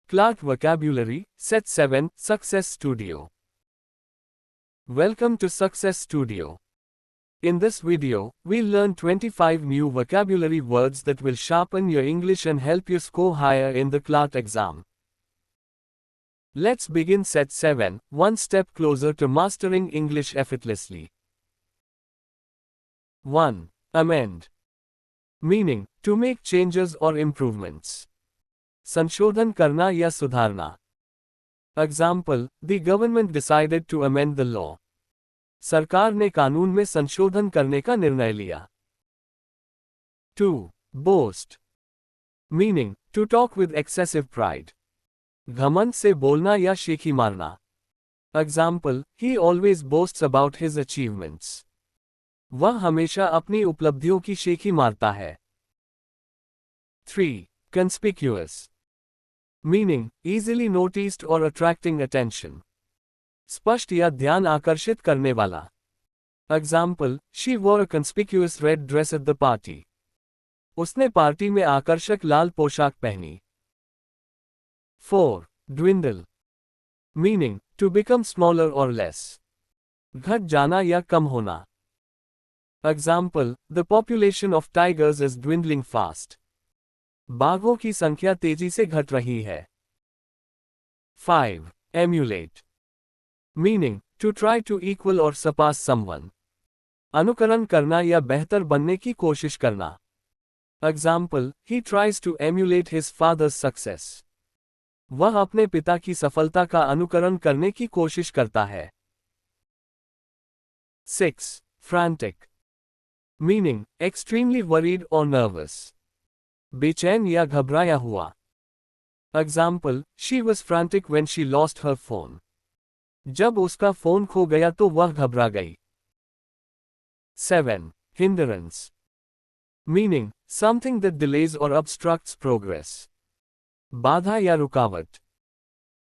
Clark Vocabulary, Set 7, Success Studio. Welcome to Success Studio. In this video, we'll learn 25 new vocabulary words that will sharpen your English and help you score higher in the Clark exam. Let's begin Set 7, one step closer to mastering English effortlessly. 1. Amend. Meaning, to make changes or improvements. संशोधन करना या सुधारना. Example, the government decided to amend the law. सरकार ने कानून में संशोधन करने का निर्णय लिया. 2. Boast. Meaning, to talk with excessive pride. घमंड से बोलना या शेखी मारना. Example, he always boasts about his achievements. वह हमेशा अपनी उपलब्धियों की शेखी मारता है. 3. Conspicuous. Meaning, easily noticed or attracting attention. स्पष्ट या ध्यान आकर्षित करने वाला. Example, she wore a conspicuous red dress at the party. उसने पार्टी में आकर्षक लाल पोशाक पहनी. 4. Dwindle. Meaning, to become smaller or less. घट जाना या कम होना. Example, the population of tigers is dwindling fast. बाघों की संख्या तेजी से घट रही है. 5. Emulate. Meaning, to try to equal or surpass someone. अनुकरण करना या बेहतर बनने की कोशिश करना. Example, he tries to emulate his father's success. वह अपने पिता की सफलता का अनुकरण करने की कोशिश करता है. 6. Frantic. Meaning, extremely worried or nervous. बेचैन या घबराया हुआ. Example, she was frantic when she lost her phone. जब उसका फोन खो गया तो वह घबरा गई. 7. Hindrance. Meaning, something that delays or obstructs progress. बाधा या रुकावट.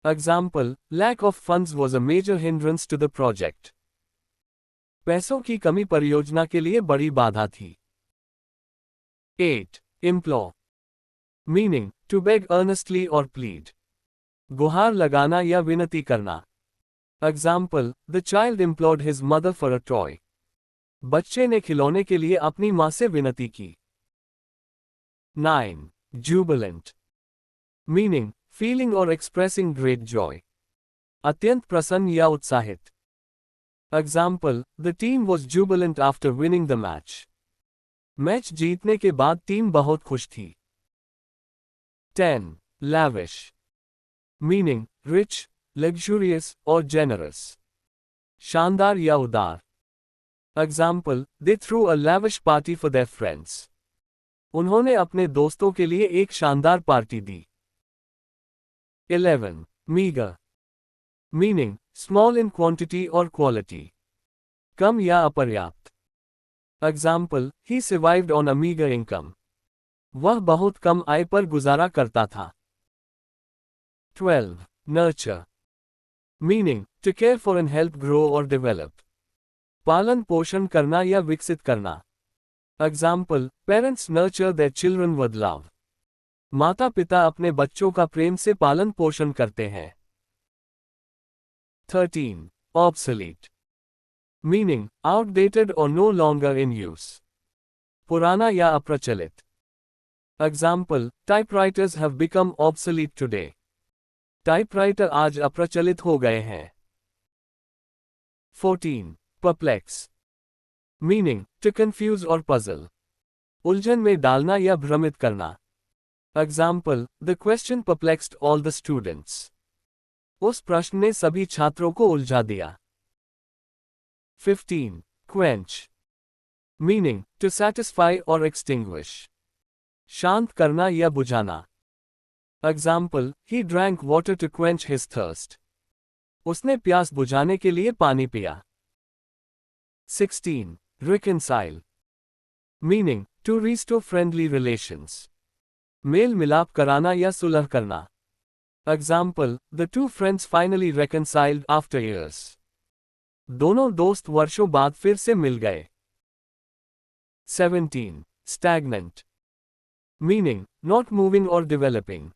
Example, lack of funds was a major hindrance to the project. पैसों की कमी परियोजना के लिए बड़ी बाधा थी. 8. Implore. Meaning, to beg earnestly or plead. गुहार लगाना या विनती करना. Example, the child implored his mother for a toy. बच्चे ने खिलौने के लिए अपनी मां से विनती की. 9. Jubilant. Meaning, feeling or expressing great joy. अत्यंत प्रसन्न या उत्साहित. Example, the team was jubilant after winning the match. Match जीतने के बाद टीम बहुत खुश थी. 10. Lavish. Meaning, rich, luxurious, or generous. शानदार या उदार. Example, they threw a lavish party for their friends. उन्होंने अपने दोस्तों के लिए एक शानदार party the. 11. Meager. Meaning, small in quantity or quality. कम या अपर्याप्त. Example, he survived on a meager income. वह बहुत कम आय पर गुजारा करता था. 12. Nurture. Meaning, to care for and help grow or develop. पालन पोषण करना या विकसित करना. Example, parents nurture their children with love. माता पिता अपने बच्चों का प्रेम से पालन पोषण करते हैं. 13. Obsolete. Meaning, outdated or no longer in use. पुराना या अप्रचलित. Example, typewriters have become obsolete today. Typewriter आज अप्रचलित हो गए हैं. 14. Perplex. Meaning, to confuse or puzzle. उलझन में डालना या भ्रमित करना. Example, the question perplexed all the students. उस प्रश्न ने सभी छात्रों को उलझा दिया. 15. Quench. Meaning, to satisfy or extinguish. शांत करना या बुझाना. Example, he drank water to quench his thirst. उसने प्यास बुझाने के लिए पानी पिया. 16. Reconcile. Meaning, to restore friendly relations. मेल मिलाप कराना या सुलह करना. Example, the two friends finally reconciled after years. दोनों दोस्त वर्षों बाद फिर से मिल गए. 17. Stagnant. Meaning, not moving or developing.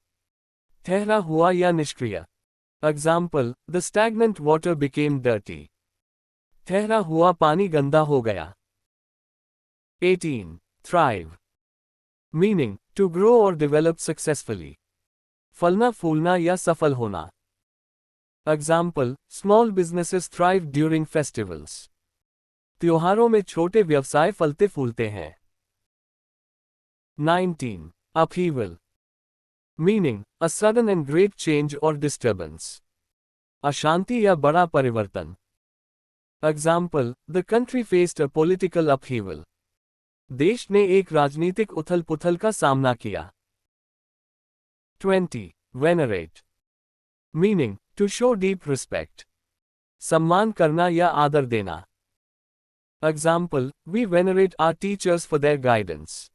ठहरा हुआ या निष्क्रिय। Example, the stagnant water became dirty. ठहरा हुआ पानी गंदा हो गया। 18. थ्राइव। मीनिंग, टू ग्रो और डेवलप सक्सेसफुली। फलना फूलना या सफल होना। Example, small businesses thrive during festivals. त्योहारों में छोटे व्यवसाय फलते फूलते हैं। 19. Upheaval. Meaning, a sudden and great change और डिस्टर्बेंस। अशांति या बड़ा परिवर्तन। Example, the country faced a political upheaval. देश ने एक राजनीतिक उथल पुथल का सामना किया। 20. Venerate. Meaning, to show deep respect. सम्मान करना या आदर देना। Example, we venerate our teachers for their guidance.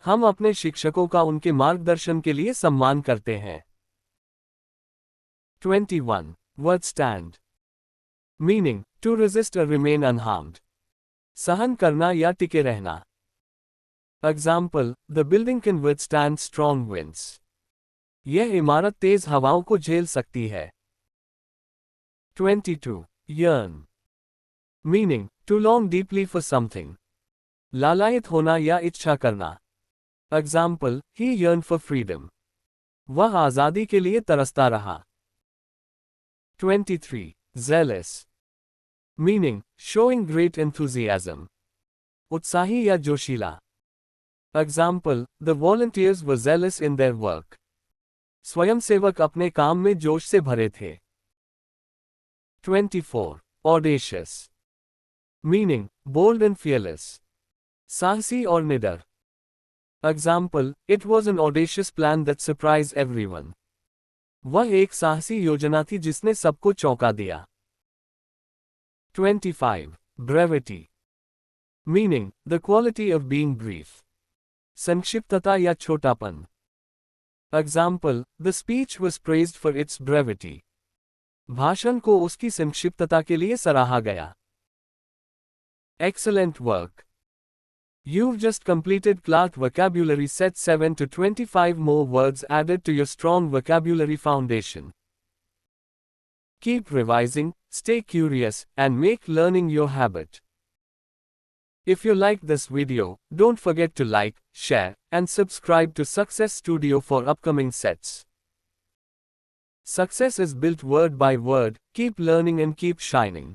हम अपने शिक्षकों का उनके मार्गदर्शन के लिए सम्मान करते हैं। 21. विथस्टैंड। मीनिंग, टू रेजिस्ट और रिमेन अनहार्म्ड। सहन करना या टिके रहना। Example, the building can withstand strong winds. यह इमारत तेज हवाओं को झेल सकती है। 22. yearn। Meaning, to long deeply for something. लालायित होना या इच्छा करना। Example, he yearned for freedom. वह आजादी के लिए तरसता रहा। 23. zealous। Meaning, showing great enthusiasm। उत्साही या जोशीला। Example, the volunteers were zealous in their work. स्वयंसेवक अपने काम में जोश से भरे थे। 24. Audacious. Meaning, bold and fearless. साहसी और निडर। Example, it was an audacious plan that surprise everyone. वह एक साहसी योजना थी जिसने सबको चौंका दिया। 25. Brevity. Meaning, the quality of being brief. संक्षिप्तता या छोटापन। Example, the speech was praised for its brevity. भाषण को उसकी संक्षिप्तता के लिए सराहा गया। Excellent work. You've just completed Clark Vocabulary Set 7 to 25 more words added to your strong vocabulary foundation. Keep revising, stay curious, and make learning your habit. If you liked this video, don't forget to like, share, and subscribe to Success Studio for upcoming sets. Success is built word by word, keep learning and keep shining.